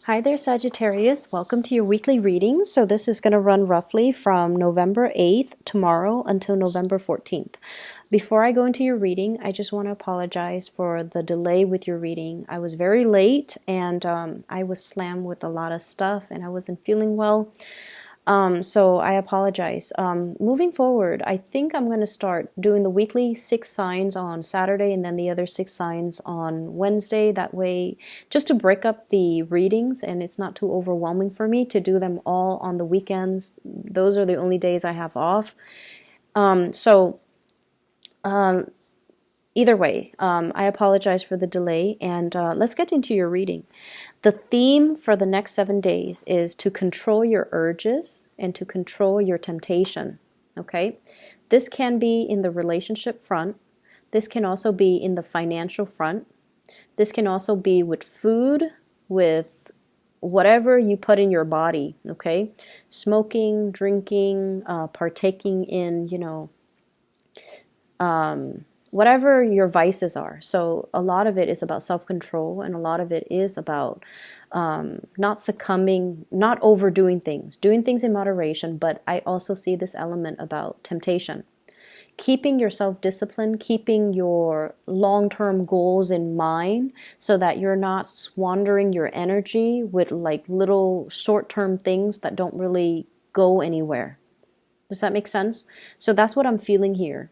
Hi there, Sagittarius. Welcome to your weekly reading. So this is going to run roughly from November 8th, tomorrow, until November 14th. Before I go into your reading, I just want to apologize for the delay with your reading. I was very late and I was slammed with a lot of stuff and I wasn't feeling well. So I apologize. Moving forward, I think I'm going to start doing the weekly 6 signs on Saturday and then the other 6 signs on Wednesday. That way, just to break up the readings and it's not too overwhelming for me to do them all on the weekends. Those are the only days I have off. So either way, I apologize for the delay and let's get into your reading. The theme for the next 7 days is to control your urges and to control your temptation. Okay? This can be in the relationship front. This can also be in the financial front. This can also be with food, with whatever you put in your body. Okay? Smoking, drinking, partaking in, whatever your vices are. So a lot of it is about self-control and a lot of it is about not succumbing, not overdoing things, doing things in moderation. But I also see this element about temptation. Keeping yourself disciplined, keeping your long-term goals in mind so that you're not squandering your energy with like little short-term things that don't really go anywhere. Does that make sense? So that's what I'm feeling here.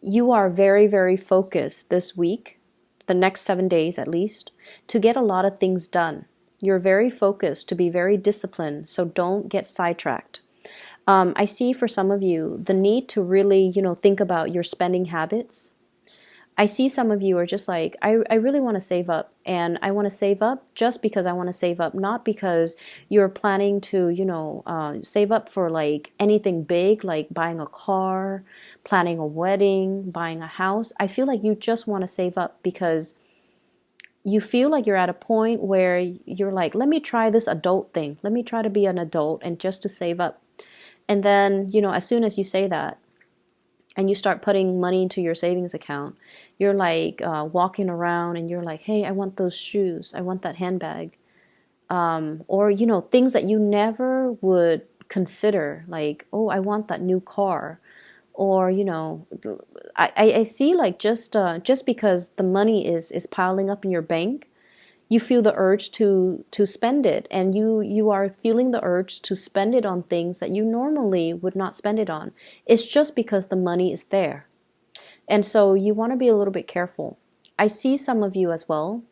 You are very, very focused this week, the next 7 days at least, to get a lot of things done. You're very focused to be very disciplined, so don't get sidetracked. I see for some of you the need to really, think about your spending habits. I see some of you are just like, I really want to save up, and I want to save up just because I want to save up, not because you're planning to, save up for like anything big, like buying a car, planning a wedding, buying a house. I feel like you just want to save up because you feel like you're at a point where you're like, let me try this adult thing. Let me try to be an adult and just to save up. And then, as soon as you say that, and you start putting money into your savings account, you're like walking around and you're like, hey, I want those shoes. I want that handbag. Or, things that you never would consider, like, oh, I want that new car. Or, I see like just because the money is piling up in your bank, you feel the urge to spend it, and you are feeling the urge to spend it on things that you normally would not spend it on. It's just because the money is there. And so you want to be a little bit careful. I see some of you as well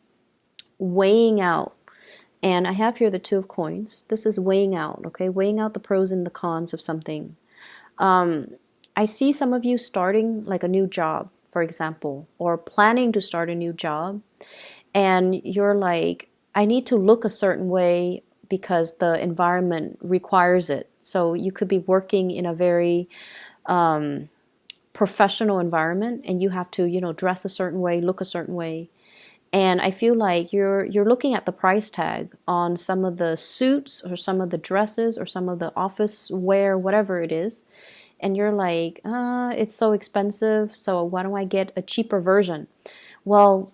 weighing out, and I have here the 2 of coins. This is weighing out, okay? Weighing out the pros and the cons of something. I see some of you starting like a new job, for example, or planning to start a new job. And you're like, I need to look a certain way because the environment requires it. So you could be working in a very professional environment and you have to, dress a certain way, look a certain way. And I feel like you're looking at the price tag on some of the suits or some of the dresses or some of the office wear, whatever it is. And you're like, it's so expensive, so why don't I get a cheaper version? Well,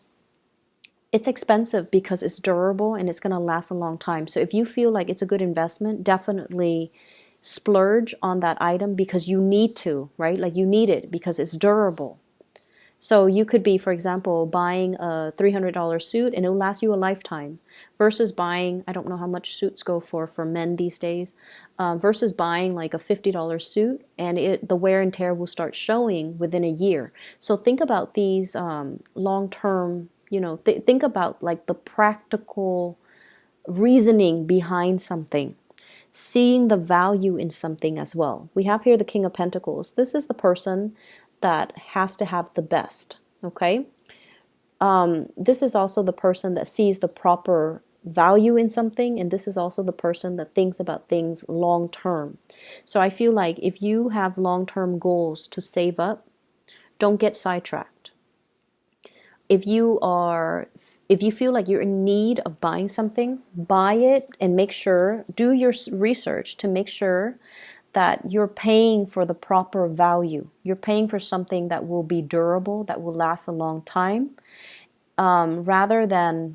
it's expensive because it's durable and it's going to last a long time. So if you feel like it's a good investment, definitely splurge on that item because you need to, right? Like you need it because it's durable. So you could be, for example, buying a $300 suit and it'll last you a lifetime versus buying, I don't know how much suits go for men these days, versus buying like a $50 suit and the wear and tear will start showing within a year. So think about these long-term, think about like the practical reasoning behind something, seeing the value in something as well. We have here the King of Pentacles. This is the person that has to have the best, okay? This is also the person that sees the proper value in something, and this is also the person that thinks about things long term. So I feel like if you have long-term goals to save up, don't get sidetracked. If you feel like you're in need of buying something, buy it and make sure, do your research to make sure that you're paying for the proper value. You're paying for something that will be durable, that will last a long time, rather than,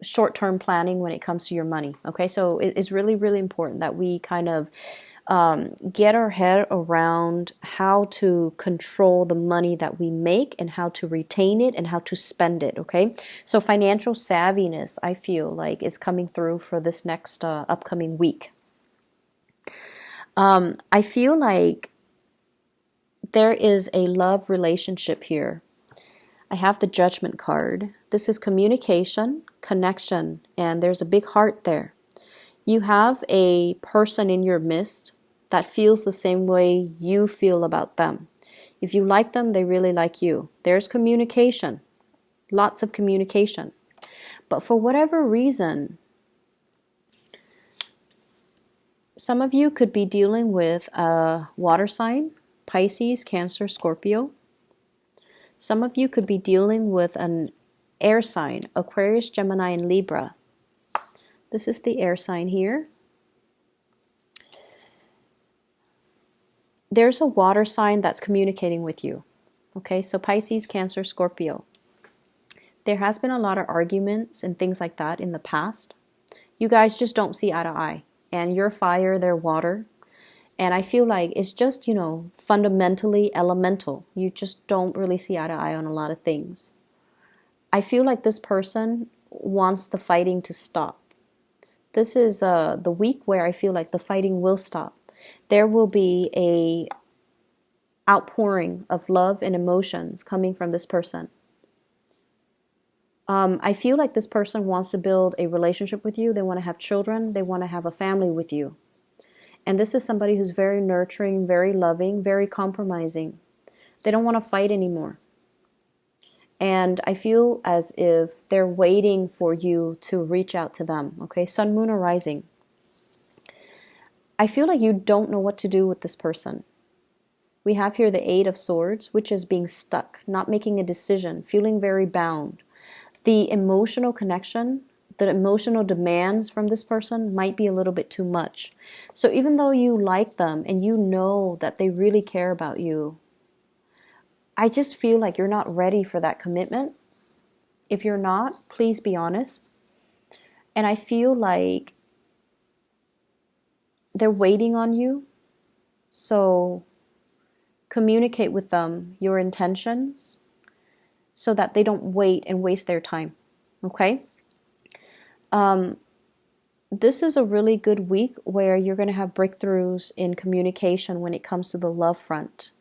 short-term planning when it comes to your money. Okay, so it's really, really important that we kind of get our head around how to control the money that we make and how to retain it and how to spend it. Okay, so financial savviness, I feel like, is coming through for this next upcoming week. I feel like there is a love relationship here. I have the Judgment card. This is communication, connection, and there's a big heart there. You have a person in your midst that feels the same way you feel about them. If you like them, they really like you. There's communication, lots of communication. But for whatever reason, some of you could be dealing with a water sign, Pisces, Cancer, Scorpio. Some of you could be dealing with an air sign, Aquarius, Gemini, and Libra. This is the air sign here. There's a water sign that's communicating with you. Okay, so Pisces, Cancer, Scorpio. There has been a lot of arguments and things like that in the past. You guys just don't see eye to eye. And you're fire, they're water. And I feel like it's just, fundamentally elemental. You just don't really see eye to eye on a lot of things. I feel like this person wants the fighting to stop. This is the week where I feel like the fighting will stop. There will be a outpouring of love and emotions coming from this person. I feel like this person wants to build a relationship with you. They want to have children. They want to have a family with you. And this is somebody who's very nurturing, very loving, very compromising. They don't want to fight anymore. And I feel as if they're waiting for you to reach out to them. Okay, Sun, Moon, or Rising. I feel like you don't know what to do with this person. We have here the Eight of Swords, which is being stuck, not making a decision, feeling very bound. The emotional connection, the emotional demands from this person might be a little bit too much. So even though you like them and you know that they really care about you, I just feel like you're not ready for that commitment. If you're not, please be honest. And I feel like they're waiting on you. So communicate with them your intentions so that they don't wait and waste their time. Okay? This is a really good week where you're going to have breakthroughs in communication when it comes to the love front.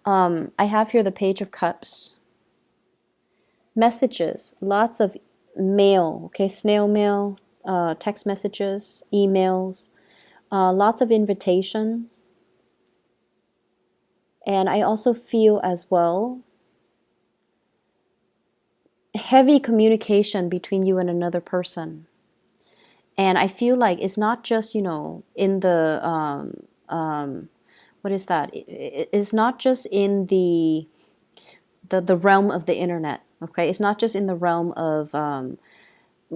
I have here the Page of Cups. Messages, lots of mail, okay, snail mail, text messages, emails, lots of invitations. And I also feel as well heavy communication between you and another person. And I feel like it's not just, in the, what is that? It's not just in the realm of the internet, okay? It's not just in the realm of,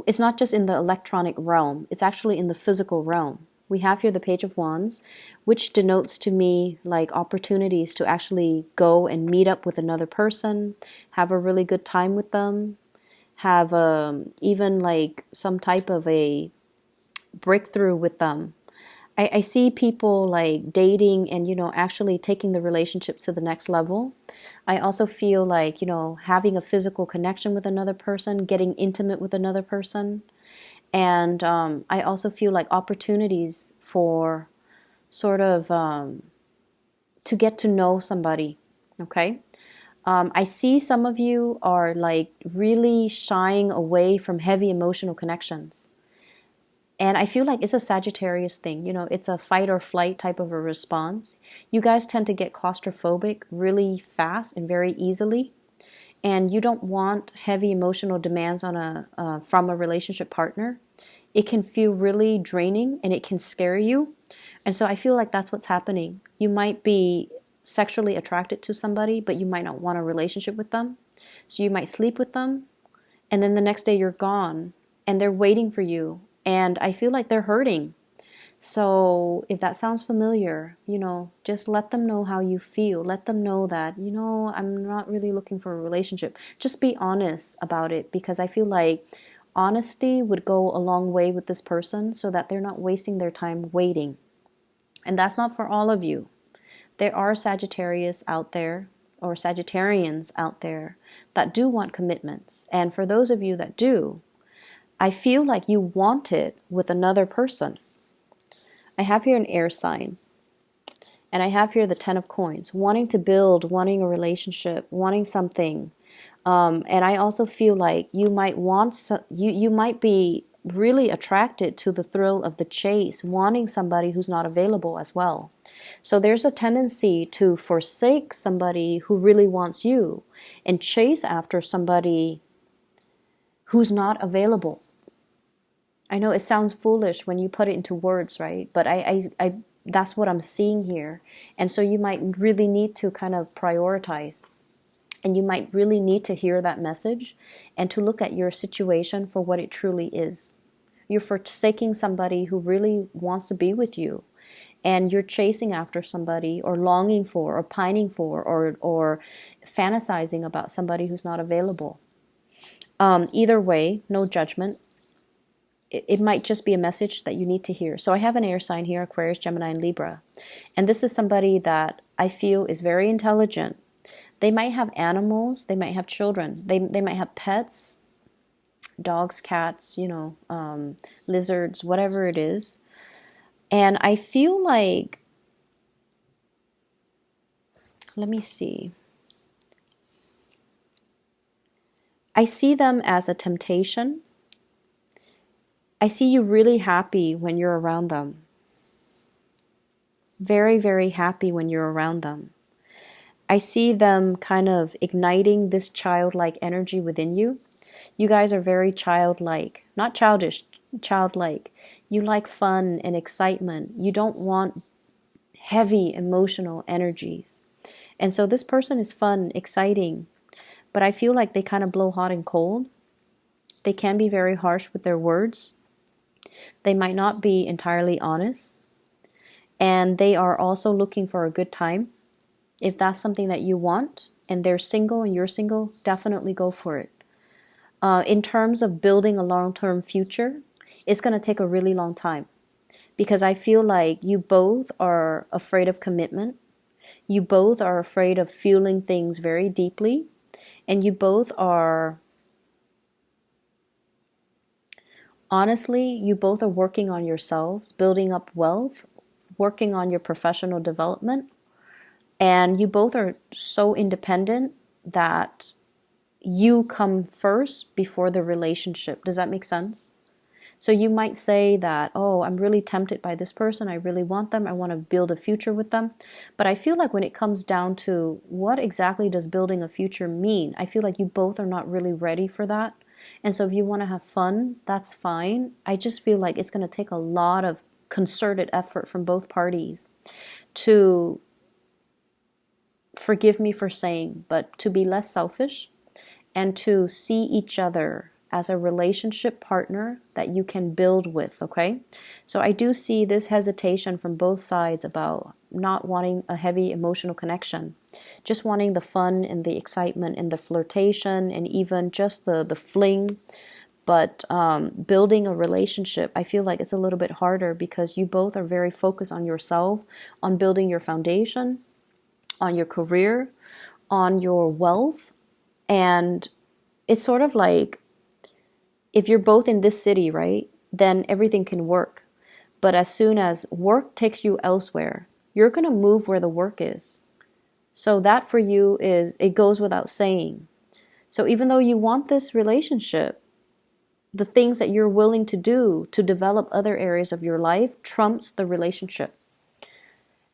it's not just in the electronic realm. It's actually in the physical realm. We have here the Page of Wands, which denotes to me like opportunities to actually go and meet up with another person, have a really good time with them, have even like some type of a breakthrough with them. I see people like dating and, actually taking the relationships to the next level. I also feel like, having a physical connection with another person, getting intimate with another person. And I also feel like opportunities for sort of to get to know somebody, okay? I see some of you are like really shying away from heavy emotional connections. And I feel like it's a Sagittarius thing, it's a fight or flight type of a response. You guys tend to get claustrophobic really fast and very easily. And you don't want heavy emotional demands on from a relationship partner. It can feel really draining and it can scare you. And so I feel like that's what's happening. You might be sexually attracted to somebody, but you might not want a relationship with them. So you might sleep with them, and then the next day you're gone, and they're waiting for you. And I feel like they're hurting. So if that sounds familiar, just let them know how you feel. Let them know that, I'm not really looking for a relationship. Just be honest about it, because I feel like honesty would go a long way with this person so that they're not wasting their time waiting. And that's not for all of you. There are Sagittarius out there, or Sagittarians out there, that do want commitments. And for those of you that do, I feel like you want it with another person. I have here an air sign. And I have here the 10 of coins, wanting to build, wanting a relationship, wanting something. And I also feel like you might you might be really attracted to the thrill of the chase, wanting somebody who's not available as well. So there's a tendency to forsake somebody who really wants you and chase after somebody who's not available. I know it sounds foolish when you put it into words, right? But I that's what I'm seeing here. And so you might really need to kind of prioritize. And you might really need to hear that message and to look at your situation for what it truly is. You're forsaking somebody who really wants to be with you. And you're chasing after somebody or longing for or pining for or fantasizing about somebody who's not available. Either way, no judgment. It might just be a message that you need to hear. So I have an air sign here, Aquarius, Gemini, and Libra. And this is somebody that I feel is very intelligent. They might have animals. They might have children. They might have pets, dogs, cats, lizards, whatever it is. And I feel like, let me see. I see them as a temptation. I see you really happy when you're around them. Very, very happy when you're around them. I see them kind of igniting this childlike energy within you. You guys are very childlike, not childish, childlike. You like fun and excitement. You don't want heavy emotional energies. And so this person is fun, exciting, but I feel like they kind of blow hot and cold. They can be very harsh with their words. They might not be entirely honest. And they are also looking for a good time. If that's something that you want and they're single and you're single, definitely go for it. In terms of building a long-term future, it's going to take a really long time because I feel like you both are afraid of commitment. You both are afraid of feeling things very deeply. And you both are, honestly, you both are working on yourselves, building up wealth, working on your professional development. And you both are so independent that you come first before the relationship. Does that make sense? So you might say that, oh, I'm really tempted by this person. I really want them. I want to build a future with them. But I feel like when it comes down to what exactly does building a future mean, I feel like you both are not really ready for that. And so if you want to have fun, that's fine. I just feel like it's going to take a lot of concerted effort from both parties to, forgive me for saying, but to be less selfish and to see each other as a relationship partner that you can build with, okay? So I do see this hesitation from both sides about not wanting a heavy emotional connection, just wanting the fun and the excitement and the flirtation and even just the fling. But building a relationship, I feel like it's a little bit harder because you both are very focused on yourself, on building your foundation, on your career, on your wealth. And it's sort of like, if you're both in this city, right, then everything can work. But as soon as work takes you elsewhere, you're going to move where the work is. So that for you is, it goes without saying. So even though you want this relationship, the things that you're willing to do to develop other areas of your life trumps the relationship.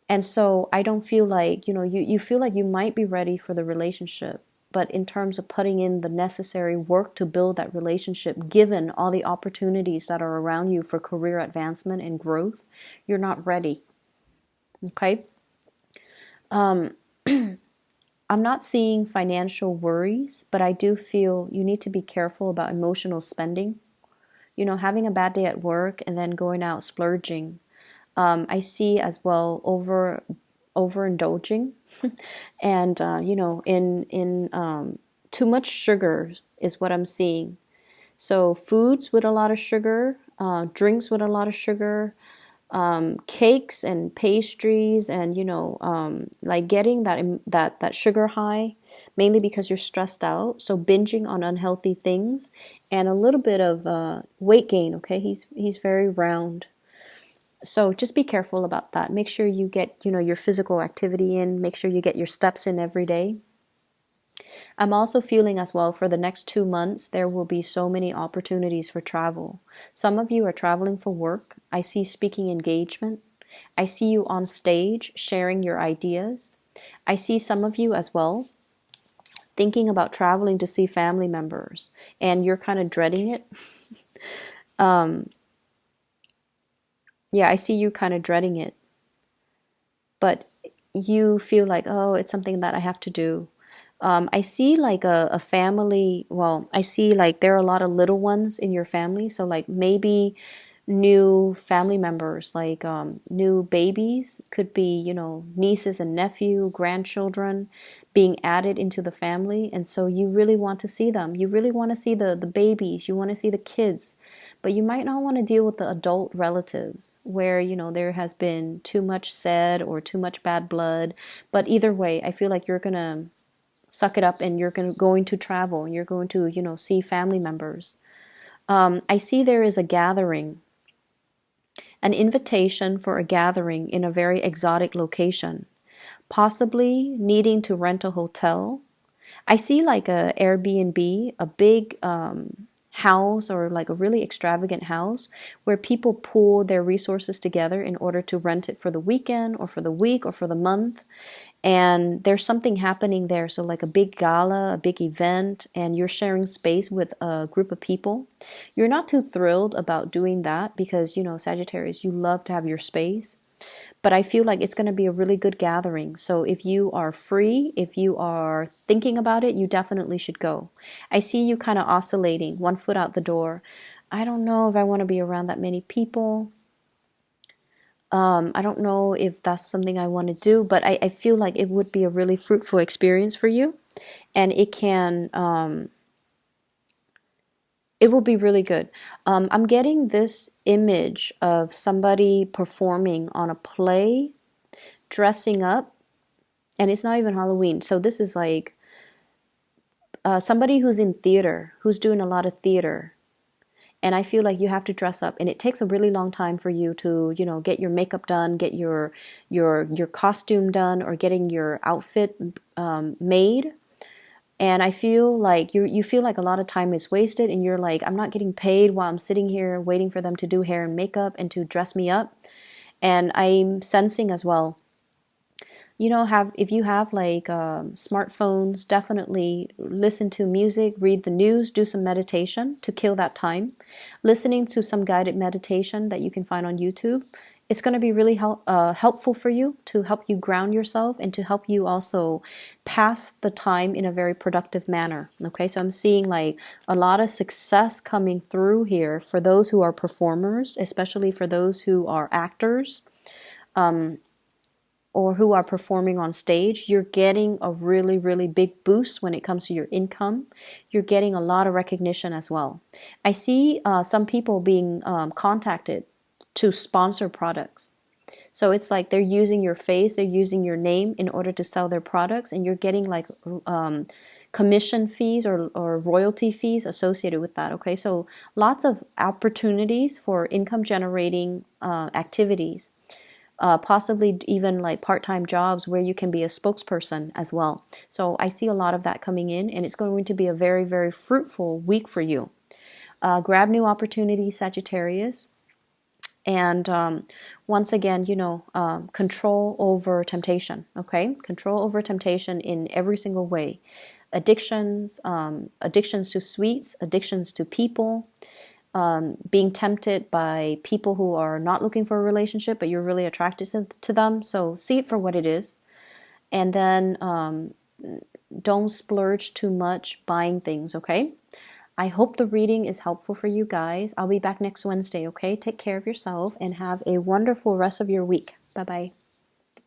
And so I don't feel like, you feel like you might be ready for the relationship. But in terms of putting in the necessary work to build that relationship, given all the opportunities that are around you for career advancement and growth, you're not ready. Okay? I'm not seeing financial worries, but I do feel you need to be careful about emotional spending. Having a bad day at work and then going out splurging. I see as well overindulging. And in too much sugar is what I'm seeing. So foods with a lot of sugar, drinks with a lot of sugar, cakes and pastries, and like getting that sugar high, mainly because you're stressed out. So binging on unhealthy things, and a little bit of weight gain. Okay, he's very round. So just be careful about that. Make sure you get your physical activity in. Make sure you get your steps in every day. I'm also feeling as well for the next 2 months, there will be so many opportunities for travel. Some of you are traveling for work. I see speaking engagement. I see you on stage sharing your ideas. I see some of you as well thinking about traveling to see family members, and you're kind of dreading it. Yeah, I see you kind of dreading it, but you feel like, oh, it's something that I have to do. I see like a family, well, I see like there are a lot of little ones in your family. So like maybe new family members, like new babies, could be, nieces and nephew, grandchildren being added into the family. And so you really want to see them. You really want to see the babies. You want to see the kids. But you might not want to deal with the adult relatives where, there has been too much said or too much bad blood. But either way, I feel like you're going to suck it up, and you're going to travel, and you're going to, see family members. I see there is a gathering, an invitation for a gathering in a very exotic location, possibly needing to rent a hotel. I see like a Airbnb, a big house, or like a really extravagant house where people pool their resources together in order to rent it for the weekend or for the week or for the month. And there's something happening there. So like a big gala, a big event, and you're sharing space with a group of people. You're not too thrilled about doing that because, Sagittarius, you love to have your space. But I feel like it's going to be a really good gathering. So if you are free, if you are thinking about it, you definitely should go. I see you kind of oscillating, one foot out the door. I don't know if I want to be around that many people. I don't know if that's something I want to do, but I feel like it would be a really fruitful experience for you. And it will be really good. I'm getting this image of somebody performing on a play, dressing up, and it's not even Halloween. So this is like somebody who's in theater, who's doing a lot of theater. And I feel like you have to dress up, and it takes a really long time for you to, get your makeup done, get your costume done, or getting your outfit made. And I feel like you feel like a lot of time is wasted, and you're like, I'm not getting paid while I'm sitting here waiting for them to do hair and makeup and to dress me up. And I'm sensing as well, if you have like smartphones, definitely listen to music, read the news, do some meditation to kill that time. Listening to some guided meditation that you can find on YouTube. It's going to be really helpful for you, to help you ground yourself and to help you also pass the time in a very productive manner. Okay, so I'm seeing like a lot of success coming through here for those who are performers, especially for those who are actors. Or who are performing on stage. You're getting a really, really big boost when it comes to your income. You're getting a lot of recognition as well. I see some people being contacted to sponsor products. So it's like they're using your face, they're using your name in order to sell their products, and you're getting like commission fees or royalty fees associated with that. Okay, so lots of opportunities for income generating activities. Possibly even like part-time jobs where you can be a spokesperson as well. So I see a lot of that coming in, and it's going to be a very, very fruitful week for you. Grab new opportunities, Sagittarius. And once again, control over temptation, okay? Control over temptation in every single way. Addictions, addictions to sweets, addictions to people, being tempted by people who are not looking for a relationship, but you're really attracted to them. So see it for what it is. And then don't splurge too much buying things, okay? I hope the reading is helpful for you guys. I'll be back next Wednesday, okay? Take care of yourself and have a wonderful rest of your week. Bye-bye.